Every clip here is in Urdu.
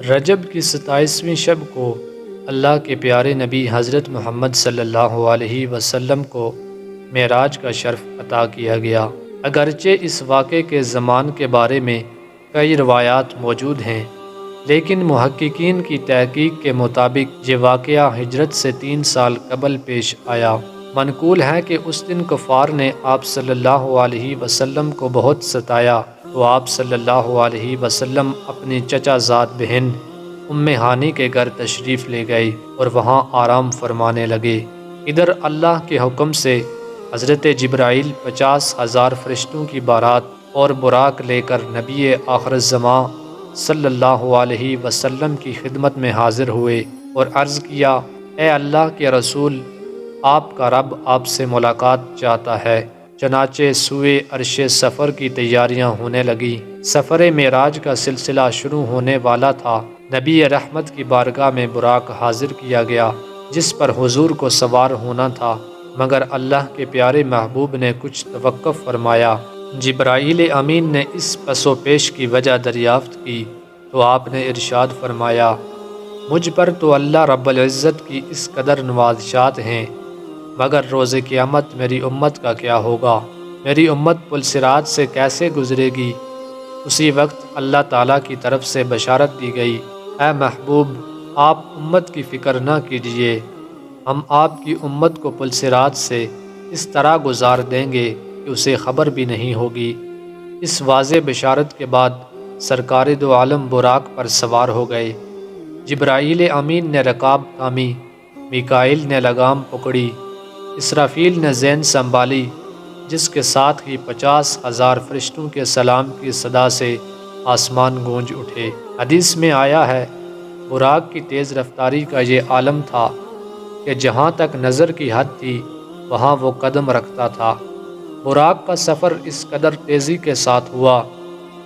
رجب کی 27ویں شب کو اللہ کے پیارے نبی حضرت محمد صلی اللہ علیہ وسلم کو معراج کا شرف عطا کیا گیا۔ اگرچہ اس واقعے کے زمان کے بارے میں کئی روایات موجود ہیں، لیکن محققین کی تحقیق کے مطابق یہ واقعہ ہجرت سے 3 سال قبل پیش آیا۔ منقول ہے کہ اس دن کفار نے آپ صلی اللہ علیہ وسلم کو بہت ستایا تو آپ صلی اللہ علیہ وسلم اپنی چچا زاد بہن ام ہانی کے گھر تشریف لے گئے اور وہاں آرام فرمانے لگے۔ ادھر اللہ کے حکم سے حضرت جبرائیل 50,000 فرشتوں کی بارات اور براق لے کر نبی آخر الزماں صلی اللہ علیہ وسلم کی خدمت میں حاضر ہوئے اور عرض کیا، اے اللہ کے رسول، آپ کا رب آپ سے ملاقات چاہتا ہے۔ چنانچہ سوئے عرش سفر کی تیاریاں ہونے لگی۔ سفر معراج کا سلسلہ شروع ہونے والا تھا۔ نبی رحمت کی بارگاہ میں براق حاضر کیا گیا جس پر حضور کو سوار ہونا تھا، مگر اللہ کے پیارے محبوب نے کچھ توقف فرمایا۔ جبرائیل امین نے اس پس و پیش کی وجہ دریافت کی تو آپ نے ارشاد فرمایا، مجھ پر تو اللہ رب العزت کی اس قدر نوازشات ہیں، مگر روز قیامت میری امت کا کیا ہوگا؟ میری امت پل صراط سے کیسے گزرے گی؟ اسی وقت اللہ تعالیٰ کی طرف سے بشارت دی گئی، اے محبوب، آپ امت کی فکر نہ کیجیے، ہم آپ کی امت کو پل صراط سے اس طرح گزار دیں گے کہ اسے خبر بھی نہیں ہوگی۔ اس واضح بشارت کے بعد سرکار دو عالم براق پر سوار ہو گئے۔ جبرائیل امین نے رکاب تھامی، میکائیل نے لگام پکڑی، اسرافیل نے زین سنبھالی، جس کے ساتھ ہی 50,000 فرشتوں کے سلام کی صدا سے آسمان گونج اٹھے۔ حدیث میں آیا ہے، براق کی تیز رفتاری کا یہ عالم تھا کہ جہاں تک نظر کی حد تھی وہاں وہ قدم رکھتا تھا۔ براق کا سفر اس قدر تیزی کے ساتھ ہوا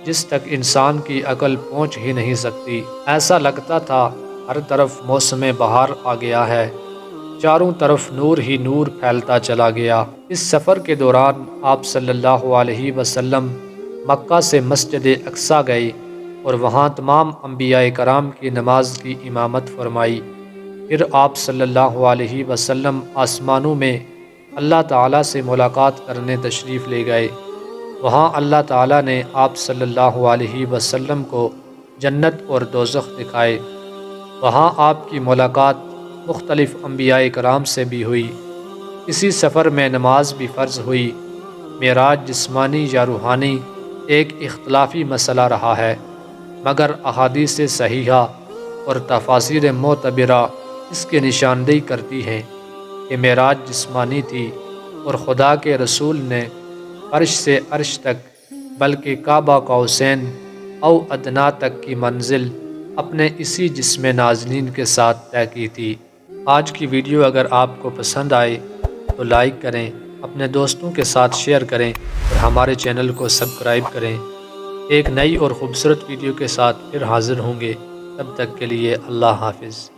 جس تک انسان کی عقل پہنچ ہی نہیں سکتی۔ ایسا لگتا تھا ہر طرف موسم بہار آ گیا ہے، چاروں طرف نور ہی نور پھیلتا چلا گیا۔ اس سفر کے دوران آپ صلی اللہ علیہ وسلم مکہ سے مسجد اقصیٰ گئے اور وہاں تمام انبیاء کرام کی نماز کی امامت فرمائی۔ پھر آپ صلی اللہ علیہ وسلم آسمانوں میں اللہ تعالیٰ سے ملاقات کرنے تشریف لے گئے۔ وہاں اللہ تعالیٰ نے آپ صلی اللہ علیہ وسلم کو جنت اور دوزخ دکھائے۔ وہاں آپ کی ملاقات مختلف انبیاء کرام سے بھی ہوئی۔ اسی سفر میں نماز بھی فرض ہوئی۔ معراج جسمانی یا روحانی ایک اختلافی مسئلہ رہا ہے، مگر احادیث صحیحہ اور تفاسیر معتبرہ اس کی نشاندہی کرتی ہیں کہ معراج جسمانی تھی اور خدا کے رسول نے عرش سے عرش تک بلکہ کعبہ قوسین او ادنیٰ تک کی منزل اپنے اسی جسم نازنین کے ساتھ طے کی تھی۔ آج کی ویڈیو اگر آپ کو پسند آئے تو لائک کریں، اپنے دوستوں کے ساتھ شیئر کریں اور ہمارے چینل کو سبسکرائب کریں۔ ایک نئی اور خوبصورت ویڈیو کے ساتھ پھر حاضر ہوں گے، تب تک کے لیے اللہ حافظ۔